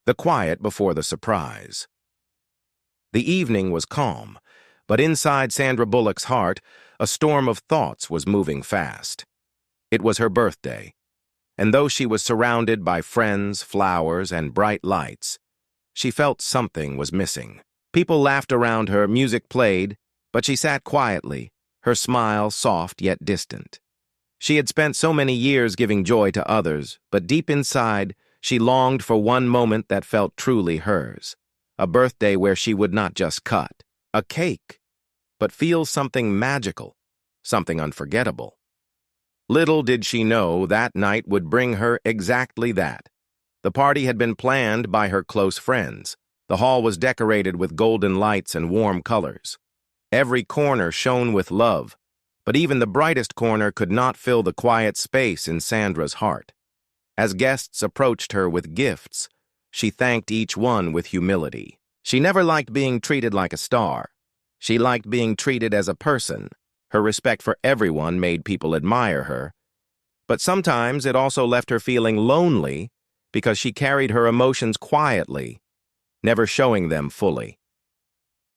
The quiet before the surprise. The evening was calm, but inside Sandra Bullock's heart, a storm of thoughts was moving fast. It was her birthday, and though she was surrounded by friends, flowers, and bright lights, she felt something was missing. People laughed around her, music played, but she sat quietly, her smile soft yet distant. She had spent so many years giving joy to others, but deep inside, she longed for one moment that felt truly hers. A birthday where she would not just cut a cake, but feel something magical, something unforgettable. Little did she know that night would bring her exactly that. The party had been planned by her close friends. The hall was decorated with golden lights and warm colors. Every corner shone with love, but even the brightest corner could not fill the quiet space in Sandra's heart. As guests approached her with gifts, she thanked each one with humility. She never liked being treated like a star. She liked being treated as a person. Her respect for everyone made people admire her. But sometimes it also left her feeling lonely because she carried her emotions quietly, never showing them fully.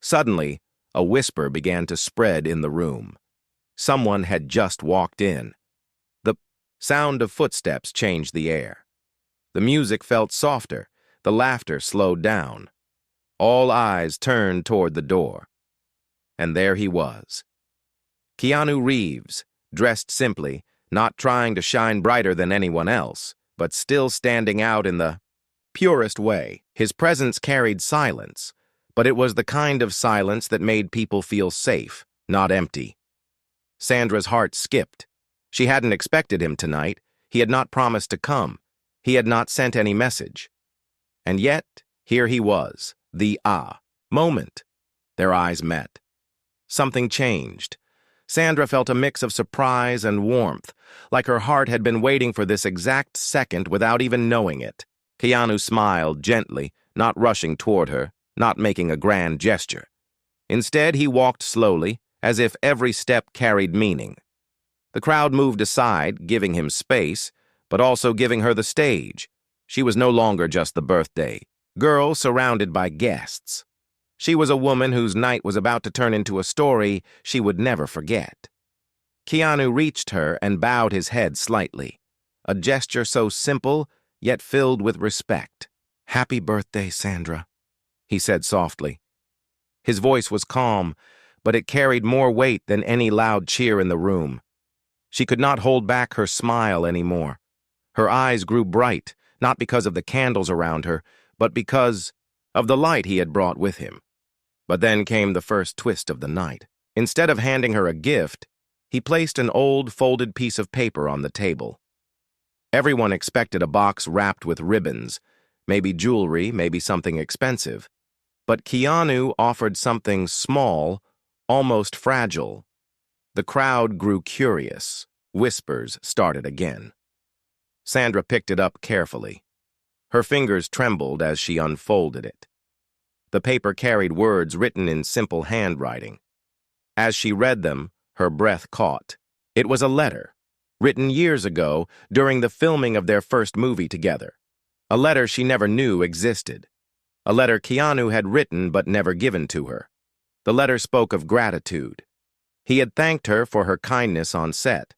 Suddenly, a whisper began to spread in the room. Someone had just walked in. The sound of footsteps changed the air. The music felt softer, the laughter slowed down. All eyes turned toward the door. And there he was. Keanu Reeves, dressed simply, not trying to shine brighter than anyone else, but still standing out in the purest way. His presence carried silence, but it was the kind of silence that made people feel safe, not empty. Sandra's heart skipped. She hadn't expected him tonight. He had not promised to come. He had not sent any message. And yet, here he was, the moment. Their eyes met. Something changed. Sandra felt a mix of surprise and warmth, like her heart had been waiting for this exact second without even knowing it. Keanu smiled gently, not rushing toward her, not making a grand gesture. Instead, he walked slowly, as if every step carried meaning. The crowd moved aside, giving him space, but also giving her the stage. She was no longer just the birthday girl surrounded by guests. She was a woman whose night was about to turn into a story she would never forget. Keanu reached her and bowed his head slightly, a gesture so simple, yet filled with respect. "Happy birthday, Sandra," he said softly. His voice was calm, but it carried more weight than any loud cheer in the room. She could not hold back her smile anymore. Her eyes grew bright, not because of the candles around her, but because of the light he had brought with him. But then came the first twist of the night. Instead of handing her a gift, he placed an old, folded piece of paper on the table. Everyone expected a box wrapped with ribbons, maybe jewelry, maybe something expensive. But Keanu offered something small, almost fragile. The crowd grew curious. Whispers started again. Sandra picked it up carefully. Her fingers trembled as she unfolded it. The paper carried words written in simple handwriting. As she read them, her breath caught. It was a letter, written years ago during the filming of their first movie together. A letter she never knew existed. A letter Keanu had written but never given to her. The letter spoke of gratitude. He had thanked her for her kindness on set,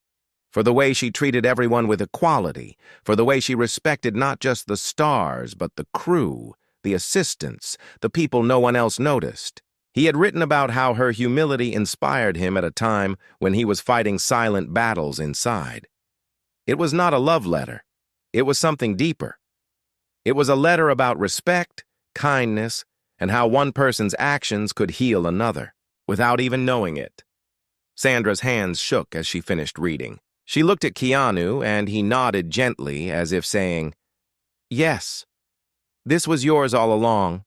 for the way she treated everyone with equality, for the way she respected not just the stars, but the crew, the assistants, the people no one else noticed. He had written about how her humility inspired him at a time when he was fighting silent battles inside. It was not a love letter. It was something deeper. It was a letter about respect, kindness, and how one person's actions could heal another, without even knowing it. Sandra's hands shook as she finished reading. She looked at Keanu, and he nodded gently, as if saying, "Yes, this was yours all along."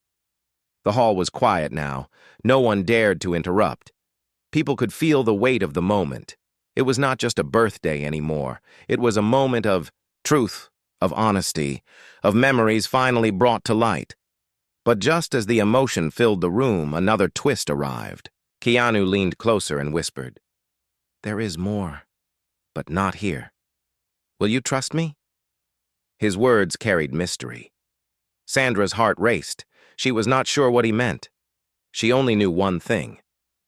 The hall was quiet now. No one dared to interrupt. People could feel the weight of the moment. It was not just a birthday anymore. It was a moment of truth, of honesty, of memories finally brought to light. But just as the emotion filled the room, another twist arrived. Keanu leaned closer and whispered, "There is more, but not here. Will you trust me?" His words carried mystery. Sandra's heart raced. She was not sure what he meant. She only knew one thing.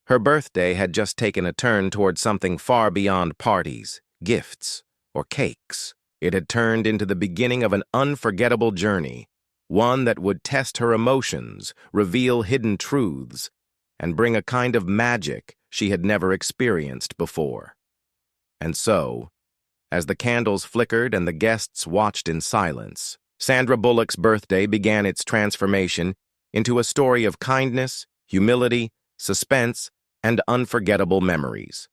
Her birthday had just taken a turn toward something far beyond parties, gifts, or cakes. It had turned into the beginning of an unforgettable journey, one that would test her emotions, reveal hidden truths, and bring a kind of magic she had never experienced before. And so, as the candles flickered and the guests watched in silence, Sandra Bullock's birthday began its transformation into a story of kindness, humility, suspense, and unforgettable memories.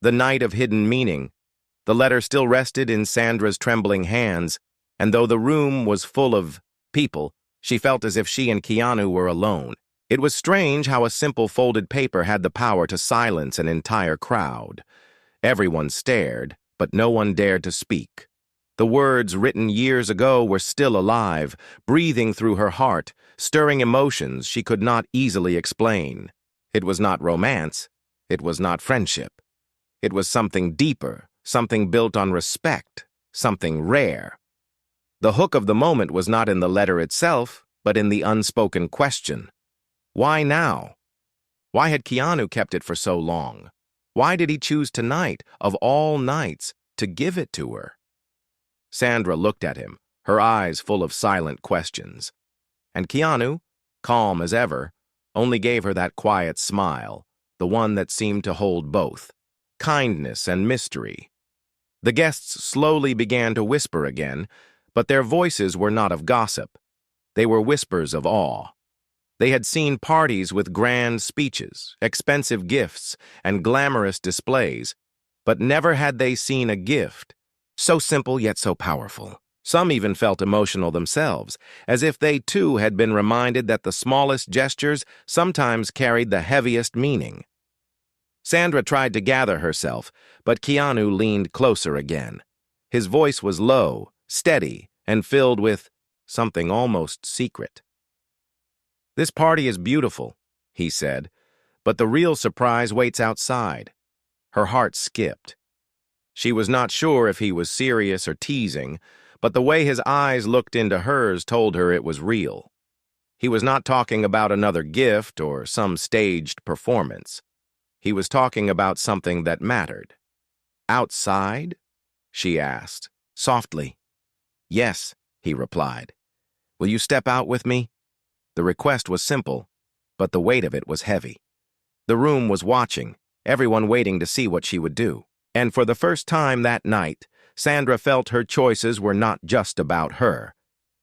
The night of hidden meaning, the letter still rested in Sandra's trembling hands, and though the room was full of people, she felt as if she and Keanu were alone. It was strange how a simple folded paper had the power to silence an entire crowd. Everyone stared, but no one dared to speak. The words written years ago were still alive, breathing through her heart, stirring emotions she could not easily explain. It was not romance. It was not friendship. It was something deeper, something built on respect, something rare. The hook of the moment was not in the letter itself, but in the unspoken question. Why now? Why had Keanu kept it for so long? Why did he choose tonight, of all nights, to give it to her? Sandra looked at him, her eyes full of silent questions. And Keanu, calm as ever, only gave her that quiet smile, the one that seemed to hold both, kindness and mystery. The guests slowly began to whisper again, but their voices were not of gossip. They were whispers of awe. They had seen parties with grand speeches, expensive gifts, and glamorous displays, but never had they seen a gift so simple yet so powerful. Some even felt emotional themselves, as if they too had been reminded that the smallest gestures sometimes carried the heaviest meaning. Sandra tried to gather herself, but Keanu leaned closer again. His voice was low, steady, and filled with something almost secret. "This party is beautiful," he said, "but the real surprise waits outside." Her heart skipped. She was not sure if he was serious or teasing, but the way his eyes looked into hers told her it was real. He was not talking about another gift or some staged performance. He was talking about something that mattered. "Outside?" she asked, softly. "Yes," he replied. "Will you step out with me?" The request was simple, but the weight of it was heavy. The room was watching, everyone waiting to see what she would do. And for the first time that night, Sandra felt her choices were not just about her.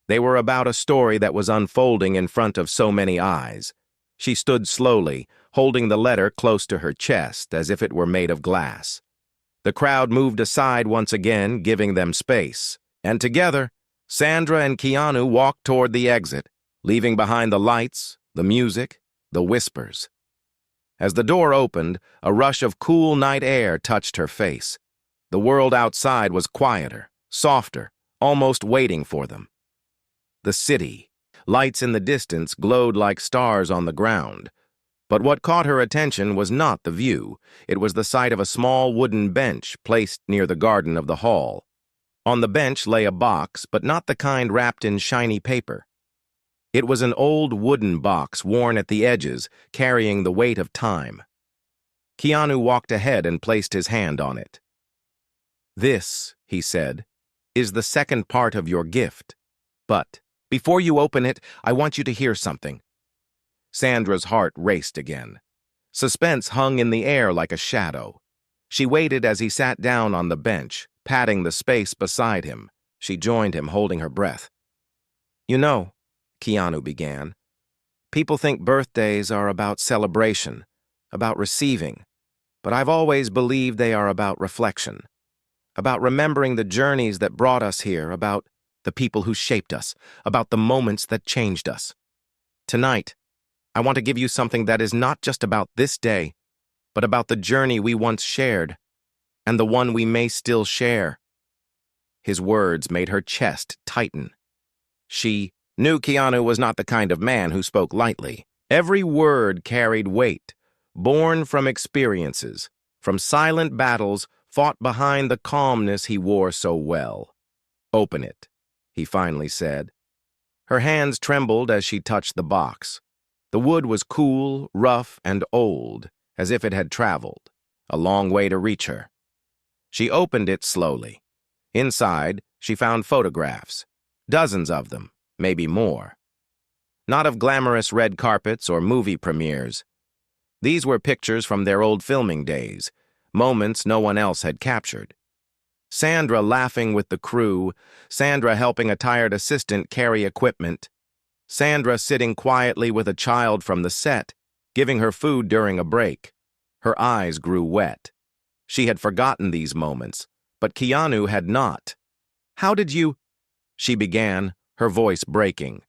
They were about a story that was unfolding in front of so many eyes. She stood slowly, holding the letter close to her chest as if it were made of glass. The crowd moved aside once again, giving them space. And together, Sandra and Keanu walked toward the exit, leaving behind the lights, the music, the whispers. As the door opened, a rush of cool night air touched her face. The world outside was quieter, softer, almost waiting for them. The city, lights in the distance, glowed like stars on the ground. But what caught her attention was not the view. It was the sight of a small wooden bench placed near the garden of the hall. On the bench lay a box, but not the kind wrapped in shiny paper. It was an old wooden box worn at the edges, carrying the weight of time. Keanu walked ahead and placed his hand on it. "This," he said, "is the second part of your gift. But before you open it, I want you to hear something." Sandra's heart raced again. Suspense hung in the air like a shadow. She waited as he sat down on the bench, patting the space beside him. She joined him, holding her breath. "You know," Keanu began, "people think birthdays are about celebration, about receiving, but I've always believed they are about reflection, about remembering the journeys that brought us here, about the people who shaped us, about the moments that changed us. Tonight, I want to give you something that is not just about this day, but about the journey we once shared, and the one we may still share." His words made her chest tighten. She knew Keanu was not the kind of man who spoke lightly. Every word carried weight, born from experiences, from silent battles fought behind the calmness he wore so well. "Open it," he finally said. Her hands trembled as she touched the box. The wood was cool, rough, and old, as if it had traveled a long way to reach her. She opened it slowly. Inside, she found photographs, dozens of them, maybe more. Not of glamorous red carpets or movie premieres. These were pictures from their old filming days, moments no one else had captured. Sandra laughing with the crew, Sandra helping a tired assistant carry equipment, Sandra sitting quietly with a child from the set, giving her food during a break. Her eyes grew wet. She had forgotten these moments, but Keanu had not. "How did you—" she began, her voice breaking.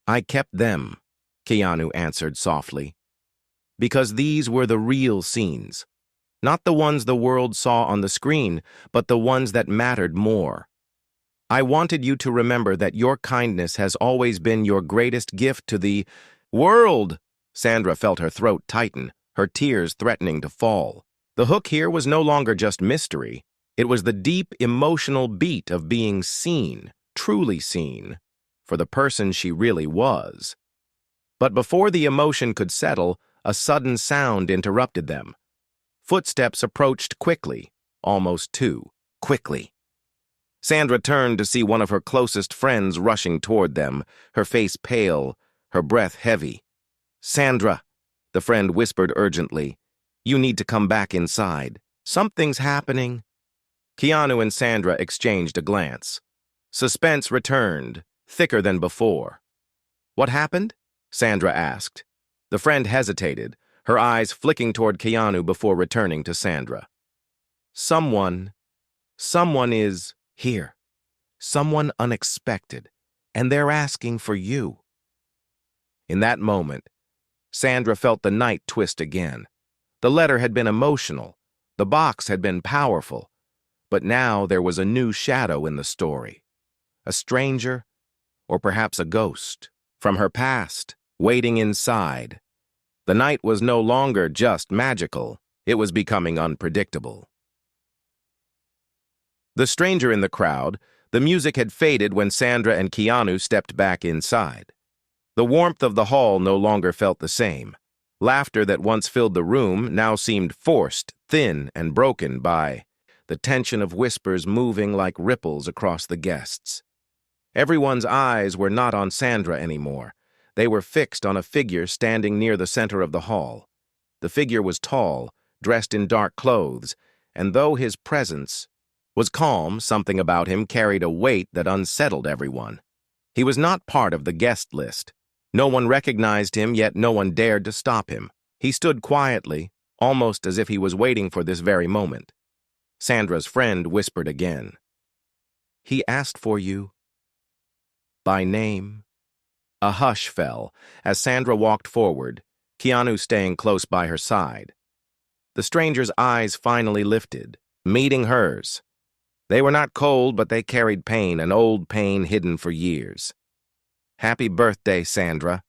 "I kept them," Keanu answered softly. "Because these were the real scenes. Not the ones the world saw on the screen, but the ones that mattered more. I wanted you to remember that your kindness has always been your greatest gift to the world." Sandra felt her throat tighten, her tears threatening to fall. The hook here was no longer just mystery. It was the deep, emotional beat of being seen, truly seen, for the person she really was. But before the emotion could settle, a sudden sound interrupted them. Footsteps approached quickly, almost too quickly. Sandra turned to see one of her closest friends rushing toward them, her face pale, her breath heavy. "Sandra," the friend whispered urgently, "you need to come back inside. Something's happening." Keanu and Sandra exchanged a glance. Suspense returned, thicker than before. "What happened?" Sandra asked. The friend hesitated, her eyes flicking toward Keanu before returning to Sandra. Someone is here. Someone unexpected, and they're asking for you." In that moment, Sandra felt the night twist again. The letter had been emotional, the box had been powerful, but now there was a new shadow in the story. A stranger, or perhaps a ghost, from her past, waiting inside. The night was no longer just magical, it was becoming unpredictable. The stranger in the crowd, the music had faded when Sandra and Keanu stepped back inside. The warmth of the hall no longer felt the same. Laughter that once filled the room now seemed forced, thin, and broken by the tension of whispers moving like ripples across the guests. Everyone's eyes were not on Sandra anymore. They were fixed on a figure standing near the center of the hall. The figure was tall, dressed in dark clothes, and though his presence was calm, something about him carried a weight that unsettled everyone. He was not part of the guest list. No one recognized him, yet no one dared to stop him. He stood quietly, almost as if he was waiting for this very moment. Sandra's friend whispered again. "He asked for you by name." A hush fell as Sandra walked forward, Keanu staying close by her side. The stranger's eyes finally lifted, meeting hers. They were not cold, but they carried pain, an old pain hidden for years. "Happy birthday, Sandra,"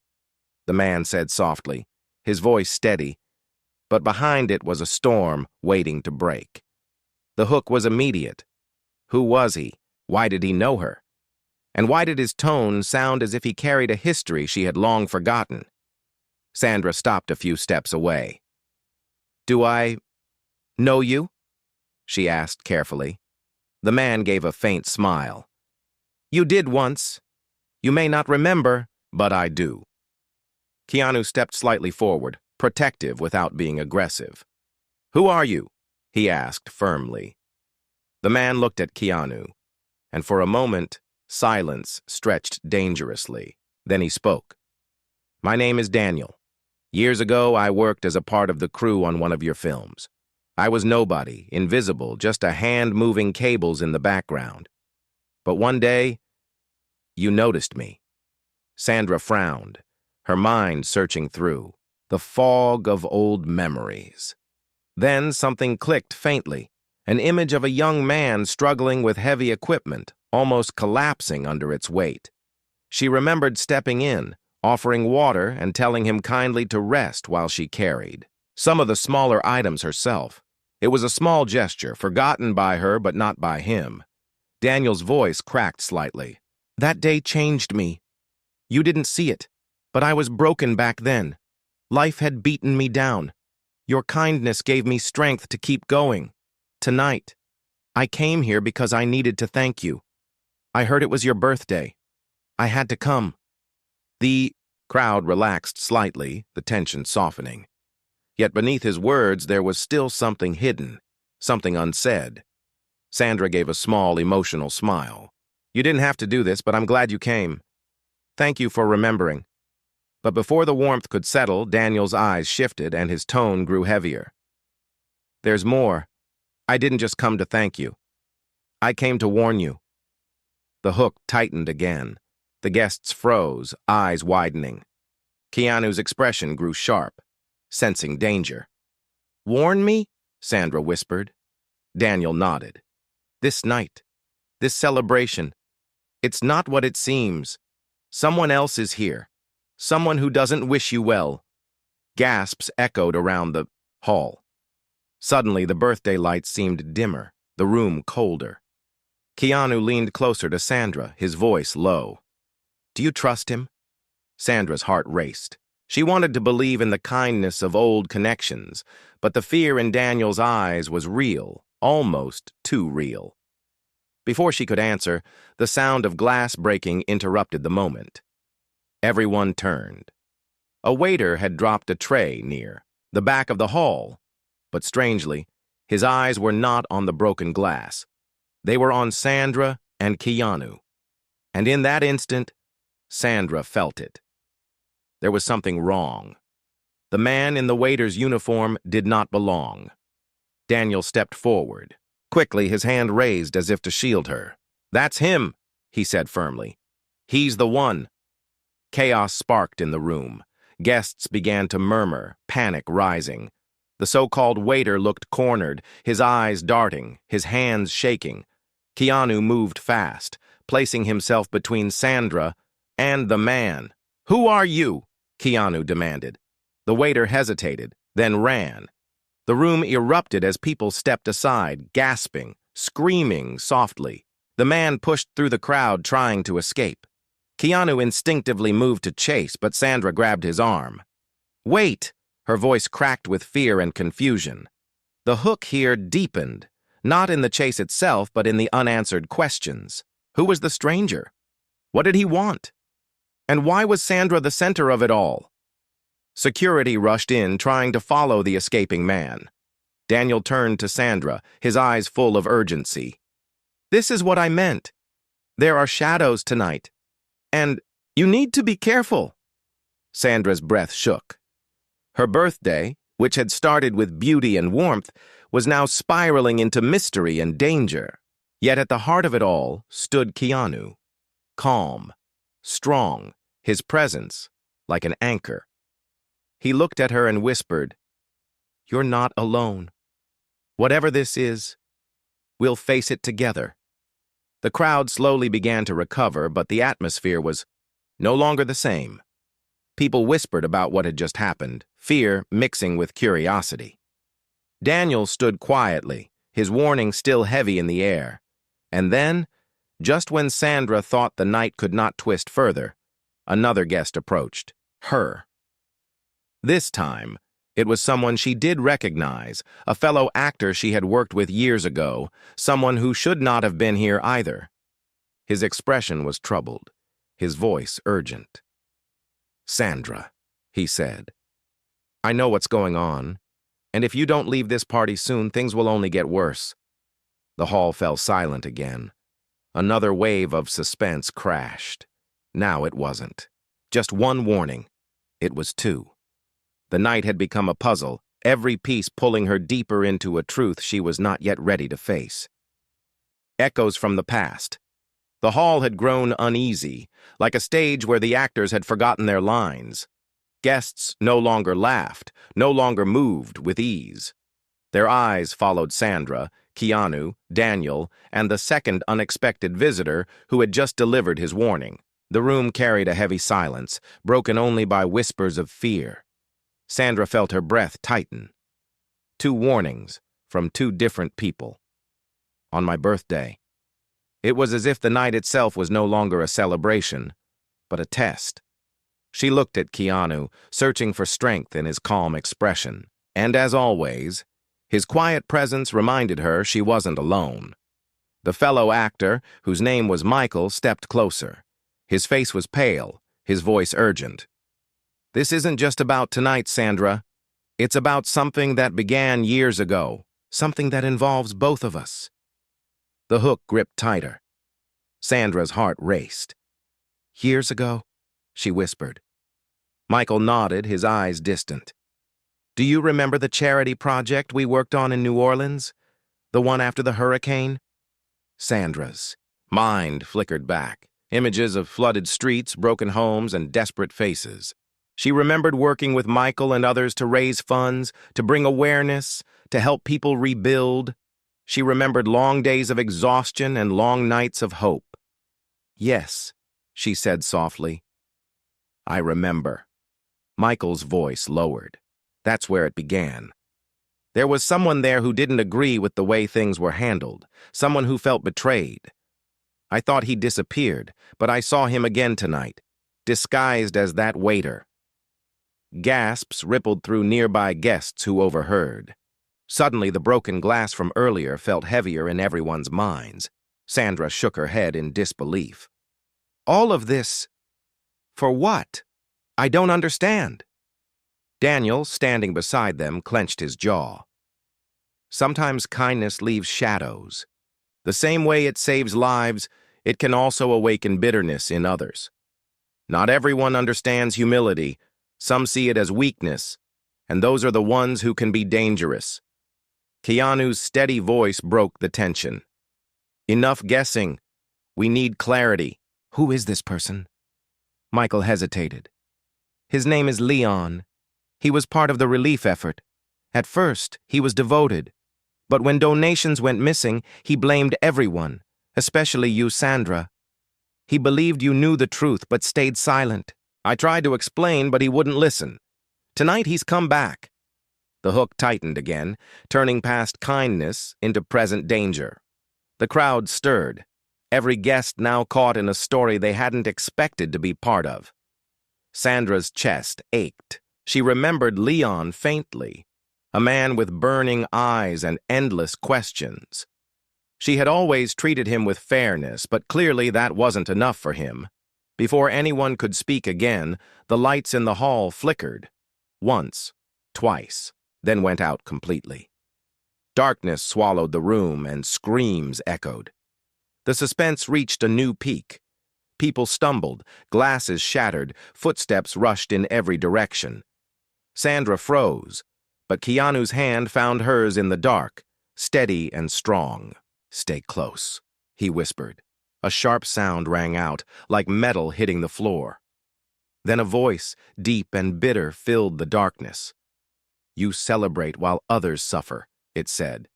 the man said softly, his voice steady, but behind it was a storm waiting to break. The hook was immediate. Who was he? Why did he know her? And why did his tone sound as if he carried a history she had long forgotten? Sandra stopped a few steps away. "Do I know you?" she asked carefully. The man gave a faint smile. "You did once. You may not remember, but I do." Keanu stepped slightly forward, protective without being aggressive. "Who are you?" he asked firmly. The man looked at Keanu, and for a moment, silence stretched dangerously. Then he spoke. "My name is Daniel. Years ago, I worked as a part of the crew on one of your films. I was nobody, invisible, just a hand moving cables in the background. But one day, you noticed me." Sandra frowned, her mind searching through the fog of old memories. Then something clicked faintly, an image of a young man struggling with heavy equipment, almost collapsing under its weight. She remembered stepping in, offering water and telling him kindly to rest while she carried some of the smaller items herself. It was a small gesture, forgotten by her but not by him. Daniel's voice cracked slightly. "That day changed me. You didn't see it, but I was broken back then. Life had beaten me down. Your kindness gave me strength to keep going. Tonight, I came here because I needed to thank you. I heard it was your birthday. I had to come." The crowd relaxed slightly, the tension softening. Yet beneath his words there was still something hidden, something unsaid. Sandra gave a small, emotional smile. "You didn't have to do this, but I'm glad you came. Thank you for remembering." But before the warmth could settle, Daniel's eyes shifted and his tone grew heavier. "There's more. I didn't just come to thank you. I came to warn you." The hook tightened again. The guests froze, eyes widening. Keanu's expression grew sharp, sensing danger. "Warn me?" Sandra whispered. Daniel nodded. "This night, this celebration, it's not what it seems. Someone else is here. Someone who doesn't wish you well." Gasps echoed around the hall. Suddenly, the birthday lights seemed dimmer, the room colder. Keanu leaned closer to Sandra, his voice low. "Do you trust him?" Sandra's heart raced. She wanted to believe in the kindness of old connections, but the fear in Daniel's eyes was real, almost too real. Before she could answer, the sound of glass breaking interrupted the moment. Everyone turned. A waiter had dropped a tray near the back of the hall, but strangely, his eyes were not on the broken glass. They were on Sandra and Keanu. And in that instant, Sandra felt it. There was something wrong. The man in the waiter's uniform did not belong. Daniel stepped forward. Quickly, his hand raised as if to shield her. "That's him," he said firmly. "He's the one." Chaos sparked in the room. Guests began to murmur, panic rising. The so-called waiter looked cornered, his eyes darting, his hands shaking. Keanu moved fast, placing himself between Sandra and the man. "Who are you?" Keanu demanded. The waiter hesitated, then ran. The room erupted as people stepped aside, gasping, screaming softly. The man pushed through the crowd, trying to escape. Keanu instinctively moved to chase, but Sandra grabbed his arm. "Wait!" Her voice cracked with fear and confusion. The hook here deepened, not in the chase itself, but in the unanswered questions. Who was the stranger? What did he want? And why was Sandra the center of it all? Security rushed in, trying to follow the escaping man. Daniel turned to Sandra, his eyes full of urgency. "This is what I meant. There are shadows tonight. And you need to be careful." Sandra's breath shook. Her birthday, which had started with beauty and warmth, was now spiraling into mystery and danger. Yet at the heart of it all stood Keanu, calm, strong, his presence like an anchor. He looked at her and whispered, "You're not alone. Whatever this is, we'll face it together." The crowd slowly began to recover, but the atmosphere was no longer the same. People whispered about what had just happened, fear mixing with curiosity. Daniel stood quietly, his warning still heavy in the air. And then, just when Sandra thought the night could not twist further, another guest approached, her. This time, it was someone she did recognize, a fellow actor she had worked with years ago, someone who should not have been here either. His expression was troubled, his voice urgent. "Sandra," he said, "I know what's going on, and if you don't leave this party soon, things will only get worse." The hall fell silent again. Another wave of suspense crashed. Now it wasn't just one warning. It was two. The night had become a puzzle, every piece pulling her deeper into a truth she was not yet ready to face. Echoes from the past. The hall had grown uneasy, like a stage where the actors had forgotten their lines. Guests no longer laughed, no longer moved with ease. Their eyes followed Sandra, Keanu, Daniel, and the second unexpected visitor who had just delivered his warning. The room carried a heavy silence, broken only by whispers of fear. Sandra felt her breath tighten. Two warnings from two different people. On my birthday. It was as if the night itself was no longer a celebration, but a test. She looked at Keanu, searching for strength in his calm expression. And as always, his quiet presence reminded her she wasn't alone. The fellow actor, whose name was Michael, stepped closer. His face was pale, his voice urgent. "This isn't just about tonight, Sandra. It's about something that began years ago, something that involves both of us." The hook gripped tighter. Sandra's heart raced. "Years ago?" she whispered. Michael nodded, his eyes distant. "Do you remember the charity project we worked on in New Orleans? The one after the hurricane?" Sandra's mind flickered back, images of flooded streets, broken homes, and desperate faces. She remembered working with Michael and others to raise funds, to bring awareness, to help people rebuild. She remembered long days of exhaustion and long nights of hope. "Yes," she said softly. "I remember." Michael's voice lowered. That's where it began. There was someone there who didn't agree with the way things were handled, someone who felt betrayed. "I thought he disappeared, but I saw him again tonight, disguised as that waiter." Gasps rippled through nearby guests who overheard. Suddenly, the broken glass from earlier felt heavier in everyone's minds. Sandra shook her head in disbelief. "All of this, for what? I don't understand." Daniel, standing beside them, clenched his jaw. "Sometimes kindness leaves shadows. The same way it saves lives, it can also awaken bitterness in others. Not everyone understands humility. Some see it as weakness, and those are the ones who can be dangerous." Keanu's steady voice broke the tension. "Enough guessing. We need clarity." "Who is this person?" Michael hesitated. "His name is Leon. He was part of the relief effort. At first, he was devoted. But when donations went missing, he blamed everyone, especially you, Sandra. He believed you knew the truth, but stayed silent. I tried to explain, but he wouldn't listen. Tonight, he's come back." The hook tightened again, turning past kindness into present danger. The crowd stirred, every guest now caught in a story they hadn't expected to be part of. Sandra's chest ached. She remembered Leon faintly, a man with burning eyes and endless questions. She had always treated him with fairness, but clearly that wasn't enough for him. Before anyone could speak again, the lights in the hall flickered. Once, twice, then went out completely. Darkness swallowed the room and screams echoed. The suspense reached a new peak. People stumbled, glasses shattered, footsteps rushed in every direction. Sandra froze, but Keanu's hand found hers in the dark, steady and strong. "Stay close," he whispered. A sharp sound rang out, like metal hitting the floor. Then a voice, deep and bitter, filled the darkness. "You celebrate while others suffer," it said.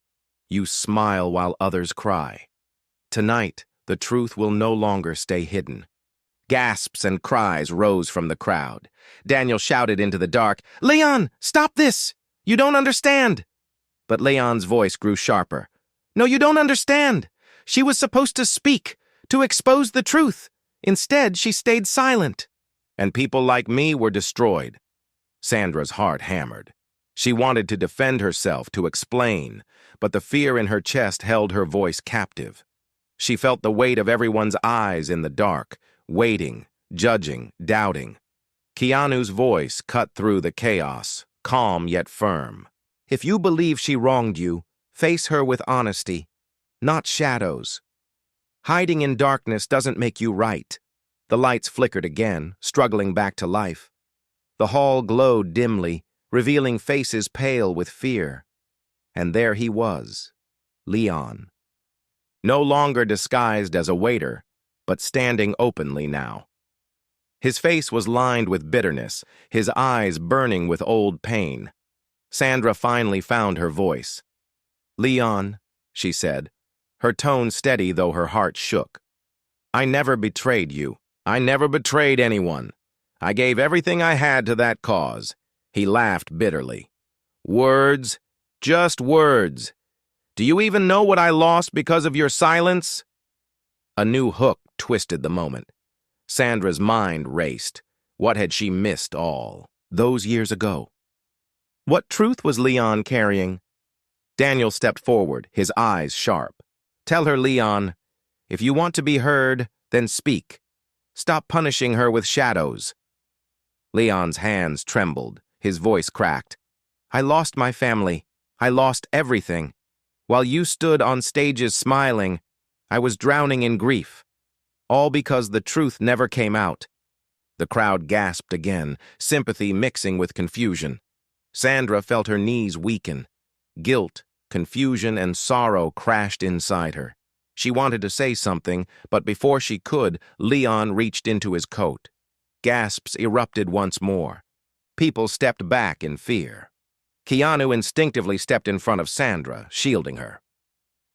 "You smile while others cry. Tonight, the truth will no longer stay hidden." Gasps and cries rose from the crowd. Daniel shouted into the dark, "Leon, stop this! You don't understand!" But Leon's voice grew sharper. "No, you don't understand! She was supposed to speak, to expose the truth. Instead, she stayed silent. And people like me were destroyed." Sandra's heart hammered. She wanted to defend herself, to explain, but the fear in her chest held her voice captive. She felt the weight of everyone's eyes in the dark, waiting, judging, doubting. Keanu's voice cut through the chaos, calm yet firm. "If you believe she wronged you, face her with honesty, not shadows. Hiding in darkness doesn't make you right." The lights flickered again, struggling back to life. The hall glowed dimly, revealing faces pale with fear. And there he was, Leon. No longer disguised as a waiter, but standing openly now. His face was lined with bitterness, his eyes burning with old pain. Sandra finally found her voice. "Leon," she said, her tone steady though her heart shook. "I never betrayed you. I never betrayed anyone. I gave everything I had to that cause." He laughed bitterly. "Words, just words. Do you even know what I lost because of your silence?" A new hook twisted the moment. Sandra's mind raced. What had she missed all those years ago? What truth was Leon carrying? Daniel stepped forward, his eyes sharp. Tell her, Leon, if you want to be heard, then speak. Stop punishing her with shadows. Leon's hands trembled, his voice cracked. I lost my family. I lost everything. While you stood on stages smiling, I was drowning in grief. All because the truth never came out. The crowd gasped again, sympathy mixing with confusion. Sandra felt her knees weaken. Guilt, confusion, and sorrow crashed inside her. She wanted to say something, but before she could, Leon reached into his coat. Gasps erupted once more. People stepped back in fear. Keanu instinctively stepped in front of Sandra, shielding her.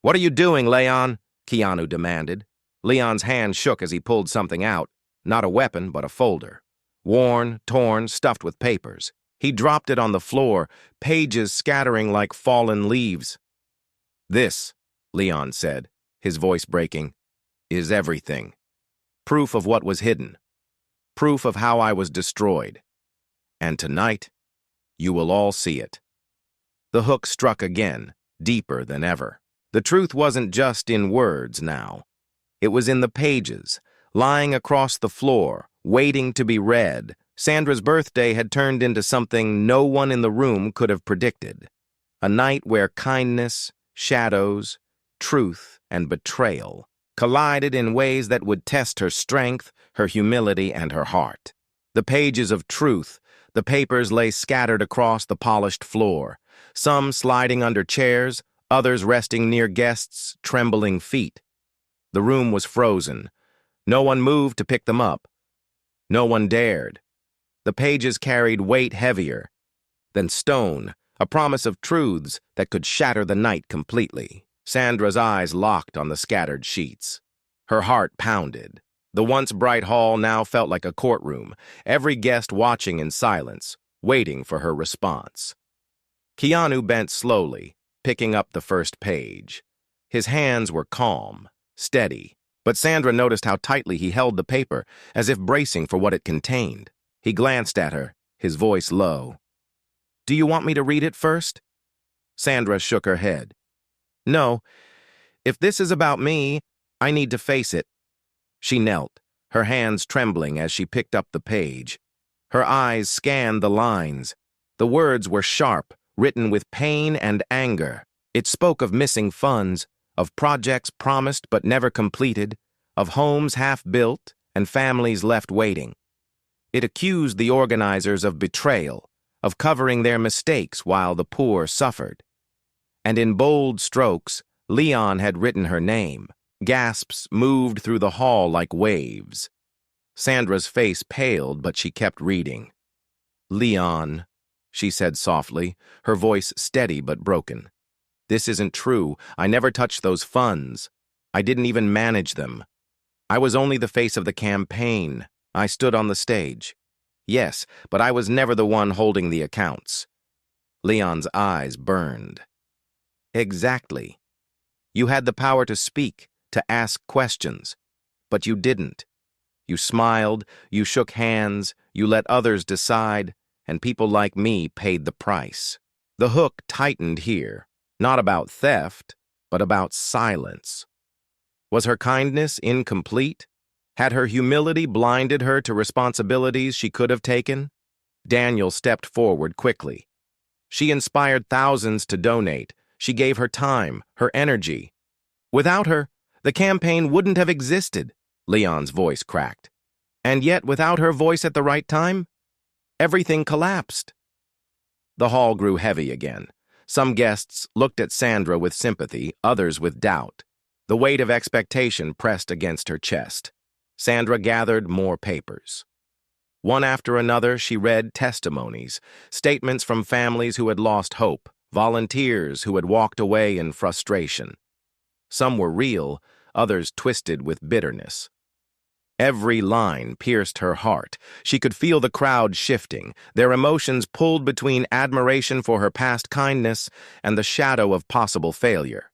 What are you doing, Leon? Keanu demanded. Leon's hand shook as he pulled something out. Not a weapon, but a folder. Worn, torn, stuffed with papers. He dropped it on the floor, pages scattering like fallen leaves. This, Leon said, his voice breaking, is everything. Proof of what was hidden. Proof of how I was destroyed. And tonight, you will all see it. The hook struck again, deeper than ever. The truth wasn't just in words now. It was in the pages, lying across the floor, waiting to be read. Sandra's birthday had turned into something no one in the room could have predicted. A night where kindness, shadows, truth, and betrayal collided in ways that would test her strength, her humility, and her heart. The pages of truth, the papers lay scattered across the polished floor, some sliding under chairs, others resting near guests' trembling feet. The room was frozen. No one moved to pick them up. No one dared. The pages carried weight heavier than stone, a promise of truths that could shatter the night completely. Sandra's eyes locked on the scattered sheets. Her heart pounded. The once bright hall now felt like a courtroom, every guest watching in silence, waiting for her response. Keanu bent slowly, picking up the first page. His hands were calm, steady, but Sandra noticed how tightly he held the paper, as if bracing for what it contained. He glanced at her, his voice low. Do you want me to read it first? Sandra shook her head. No, if this is about me, I need to face it. She knelt, her hands trembling as she picked up the page. Her eyes scanned the lines. The words were sharp, written with pain and anger. It spoke of missing funds, of projects promised but never completed, of homes half-built and families left waiting. It accused the organizers of betrayal, of covering their mistakes while the poor suffered. And in bold strokes, Leon had written her name. Gasps moved through the hall like waves. Sandra's face paled, but she kept reading. Leon, she said softly, her voice steady but broken. This isn't true. I never touched those funds. I didn't even manage them. I was only the face of the campaign. I stood on the stage. Yes, but I was never the one holding the accounts. Leon's eyes burned. Exactly. You had the power to speak, to ask questions, but you didn't. You smiled, you shook hands, you let others decide, and people like me paid the price. The hook tightened here, not about theft, but about silence. Was her kindness incomplete? Had her humility blinded her to responsibilities she could have taken? Daniel stepped forward quickly. She inspired thousands to donate. She gave her time, her energy. Without her, the campaign wouldn't have existed, Leon's voice cracked. And yet, without her voice at the right time, everything collapsed. The hall grew heavy again. Some guests looked at Sandra with sympathy, others with doubt. The weight of expectation pressed against her chest. Sandra gathered more papers. One after another, she read testimonies, statements from families who had lost hope, volunteers who had walked away in frustration. Some were real, others twisted with bitterness. Every line pierced her heart. She could feel the crowd shifting, their emotions pulled between admiration for her past kindness and the shadow of possible failure.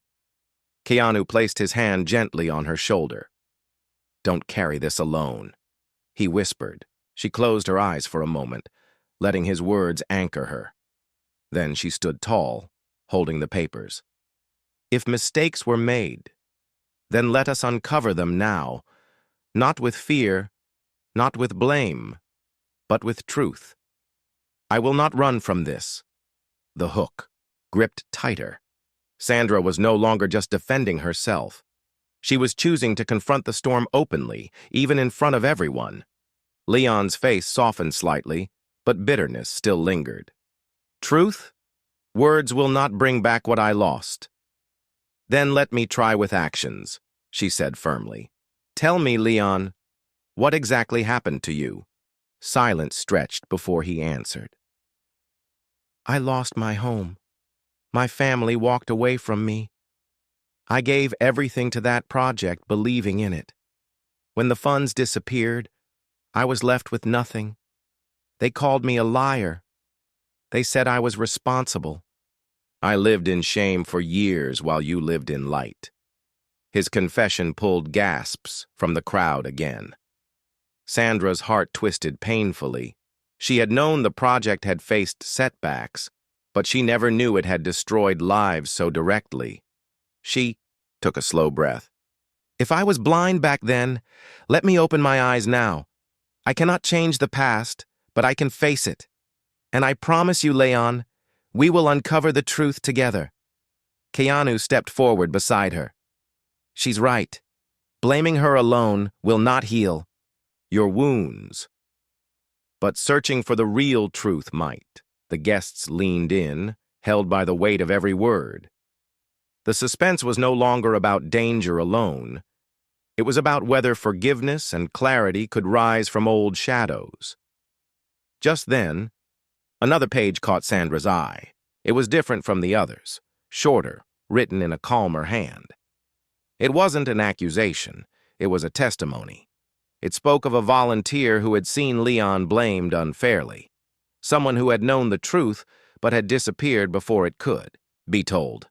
Keanu placed his hand gently on her shoulder. Don't carry this alone, he whispered. She closed her eyes for a moment, letting his words anchor her. Then she stood tall, holding the papers. If mistakes were made, then let us uncover them now, not with fear, not with blame, but with truth. I will not run from this. The hook gripped tighter. Sandra was no longer just defending herself. She was choosing to confront the storm openly, even in front of everyone. Leon's face softened slightly, but bitterness still lingered. Truth? Words will not bring back what I lost. Then let me try with actions, she said firmly. Tell me, Leon, what exactly happened to you? Silence stretched before he answered. I lost my home. My family walked away from me. I gave everything to that project, believing in it. When the funds disappeared, I was left with nothing. They called me a liar. They said I was responsible. I lived in shame for years while you lived in light. His confession pulled gasps from the crowd again. Sandra's heart twisted painfully. She had known the project had faced setbacks, but she never knew it had destroyed lives so directly. She took a slow breath. If I was blind back then, let me open my eyes now. I cannot change the past, but I can face it. And I promise you, Leon, we will uncover the truth together. Keanu stepped forward beside her. She's right. Blaming her alone will not heal your wounds. But searching for the real truth might. The guests leaned in, held by the weight of every word. The suspense was no longer about danger alone. It was about whether forgiveness and clarity could rise from old shadows. Just then, another page caught Sandra's eye. It was different from the others, shorter, written in a calmer hand. It wasn't an accusation, it was a testimony. It spoke of a volunteer who had seen Leon blamed unfairly, someone who had known the truth but had disappeared before it could be told.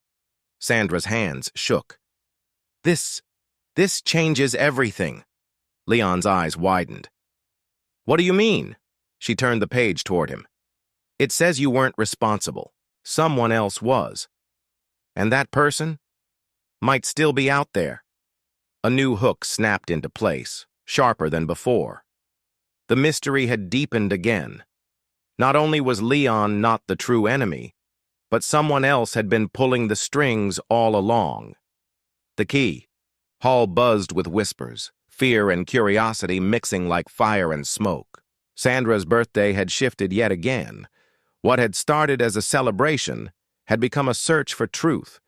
Sandra's hands shook. This changes everything. Leon's eyes widened. What do you mean? She turned the page toward him. It says you weren't responsible. Someone else was. And that person might still be out there. A new hook snapped into place, sharper than before. The mystery had deepened again. Not only was Leon not the true enemy, but someone else had been pulling the strings all along. The key. Hall buzzed with whispers, fear and curiosity mixing like fire and smoke. Sandra's birthday had shifted yet again. What had started as a celebration had become a search for truth,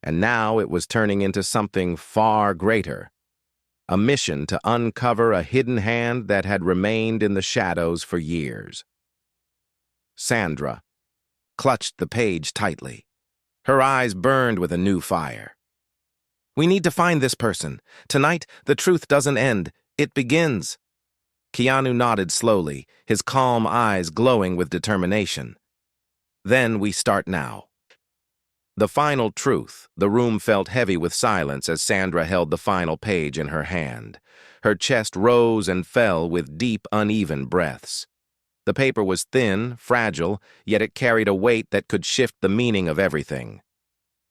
and now it was turning into something far greater. A mission to uncover a hidden hand that had remained in the shadows for years. Sandra clutched the page tightly. Her eyes burned with a new fire. We need to find this person. Tonight, the truth doesn't end. It begins. Keanu nodded slowly, his calm eyes glowing with determination. Then we start now. The final truth. The room felt heavy with silence as Sandra held the final page in her hand. Her chest rose and fell with deep, uneven breaths. The paper was thin, fragile, yet it carried a weight that could shift the meaning of everything.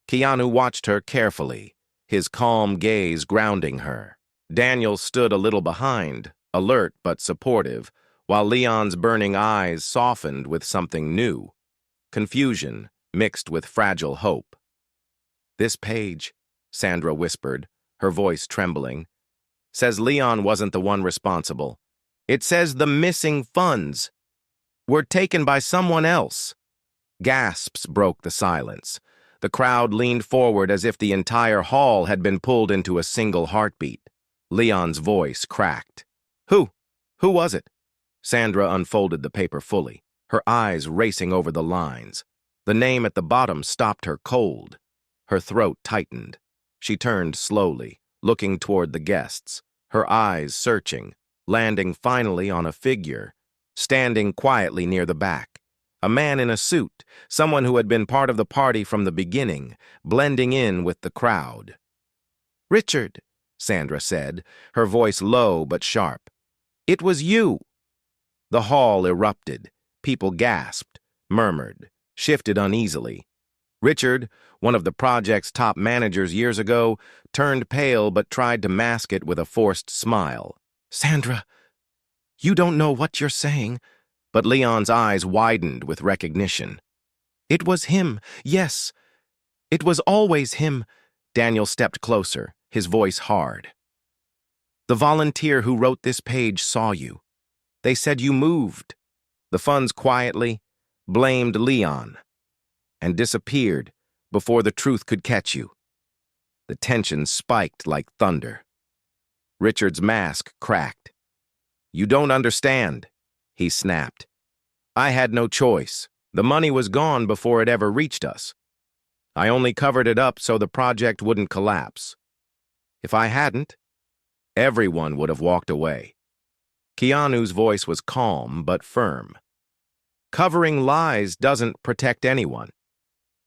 Keanu watched her carefully, his calm gaze grounding her. Daniel stood a little behind, alert but supportive, while Leon's burning eyes softened with something new. Confusion mixed with fragile hope. This page, Sandra whispered, her voice trembling, says Leon wasn't the one responsible. It says the missing funds were taken by someone else. Gasps broke the silence. The crowd leaned forward as if the entire hall had been pulled into a single heartbeat. Leon's voice cracked. Who? Who was it? Sandra unfolded the paper fully, her eyes racing over the lines. The name at the bottom stopped her cold. Her throat tightened. She turned slowly, looking toward the guests, her eyes searching, landing finally on a figure, standing quietly near the back. A man in a suit, someone who had been part of the party from the beginning, blending in with the crowd. Richard, Sandra said, her voice low but sharp. It was you. The hall erupted. People gasped, murmured, shifted uneasily. Richard, one of the project's top managers years ago, turned pale but tried to mask it with a forced smile. "Sandra, you don't know what you're saying." But Leon's eyes widened with recognition. "It was him, yes. It was always him." Daniel stepped closer, his voice hard. "The volunteer who wrote this page saw you. They said you moved." The funds quietly blamed Leon and disappeared before the truth could catch you. The tension spiked like thunder. Richard's mask cracked. "You don't understand," he snapped. "I had no choice. The money was gone before it ever reached us. I only covered it up so the project wouldn't collapse. If I hadn't, everyone would have walked away." Keanu's voice was calm but firm. "Covering lies doesn't protect anyone.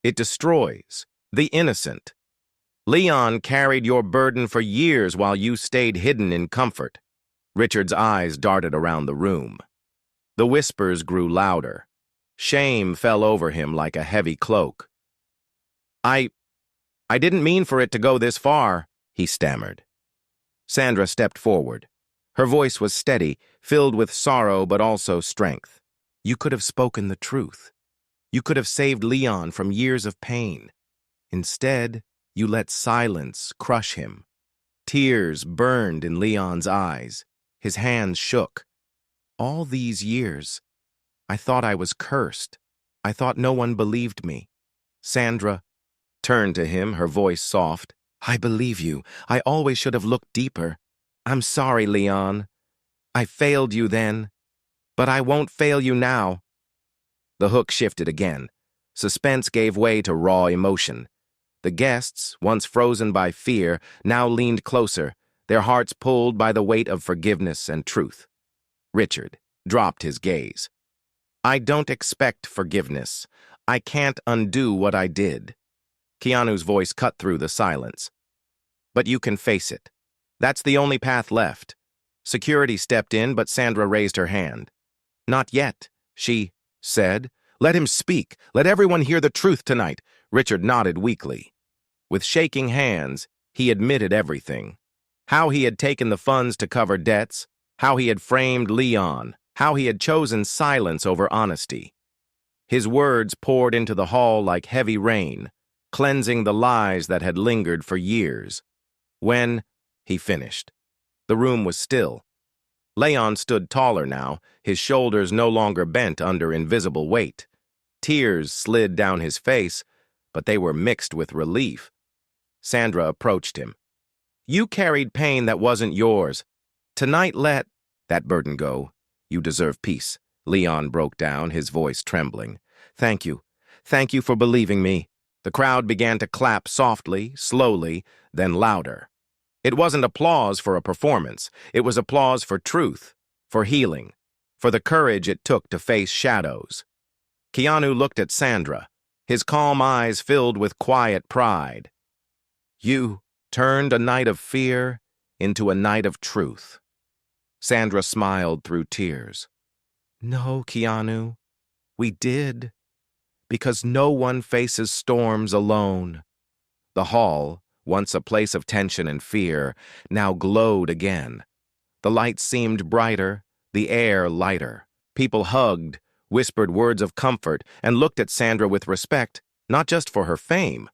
It destroys the innocent. Leon carried your burden for years while you stayed hidden in comfort." Richard's eyes darted around the room. The whispers grew louder. Shame fell over him like a heavy cloak. I didn't mean for it to go this far," he stammered. Sandra stepped forward. Her voice was steady, filled with sorrow but also strength. "You could have spoken the truth. You could have saved Leon from years of pain. Instead, you let silence crush him." Tears burned in Leon's eyes. His hands shook. "All these years, I thought I was cursed. I thought no one believed me." Sandra turned to him, her voice soft. "I believe you. I always should have looked deeper. I'm sorry, Leon. I failed you then, but I won't fail you now." The hook shifted again. Suspense gave way to raw emotion. The guests, once frozen by fear, now leaned closer, their hearts pulled by the weight of forgiveness and truth. Richard dropped his gaze. "I don't expect forgiveness. I can't undo what I did." Keanu's voice cut through the silence. "But you can face it. That's the only path left." Security stepped in, but Sandra raised her hand. "Not yet," she said. "Let him speak. Let everyone hear the truth tonight." Richard nodded weakly. With shaking hands, he admitted everything. How he had taken the funds to cover debts, how he had framed Leon, how he had chosen silence over honesty. His words poured into the hall like heavy rain, cleansing the lies that had lingered for years. When he finished, the room was still. Leon stood taller now, his shoulders no longer bent under invisible weight. Tears slid down his face, but they were mixed with relief. Sandra approached him. "You carried pain that wasn't yours. Tonight let that burden go. You deserve peace." Leon broke down, his voice trembling. "Thank you. Thank you for believing me." The crowd began to clap softly, slowly, then louder. It wasn't applause for a performance. It was applause for truth, for healing, for the courage it took to face shadows. Keanu looked at Sandra, his calm eyes filled with quiet pride. "You turned a night of fear into a night of truth." Sandra smiled through tears. "No, Keanu, we did. Because no one faces storms alone." The hall, once a place of tension and fear, now glowed again. The lights seemed brighter, the air lighter. People hugged, whispered words of comfort, and looked at Sandra with respect, not just for her fame,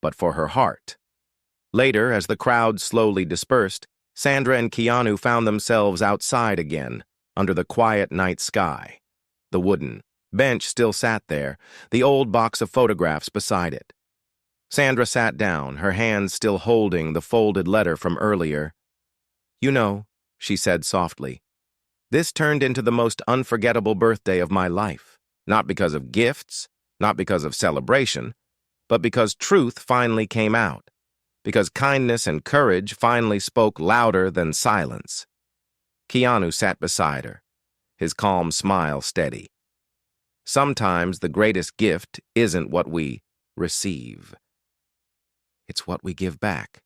but for her heart. Later, as the crowd slowly dispersed, Sandra and Keanu found themselves outside again, under the quiet night sky. The wooden bench still sat there, the old box of photographs beside it. Sandra sat down, her hands still holding the folded letter from earlier. "You know," she said softly, "this turned into the most unforgettable birthday of my life. Not because of gifts, not because of celebration, but because truth finally came out. Because kindness and courage finally spoke louder than silence." Keanu sat beside her, his calm smile steady. Sometimes the greatest gift isn't what we receive. It's what we give back.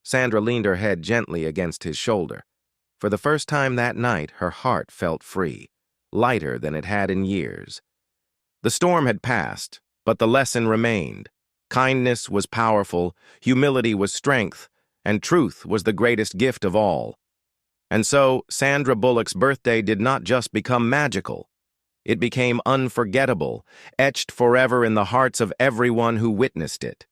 Sandra leaned her head gently against his shoulder. For the first time that night, her heart felt free. lighter than it had in years. The storm had passed, but the lesson remained. Kindness was powerful, humility was strength, and truth was the greatest gift of all. And so, Sandra Bullock's birthday did not just become magical. It became unforgettable, etched forever in the hearts of everyone who witnessed it.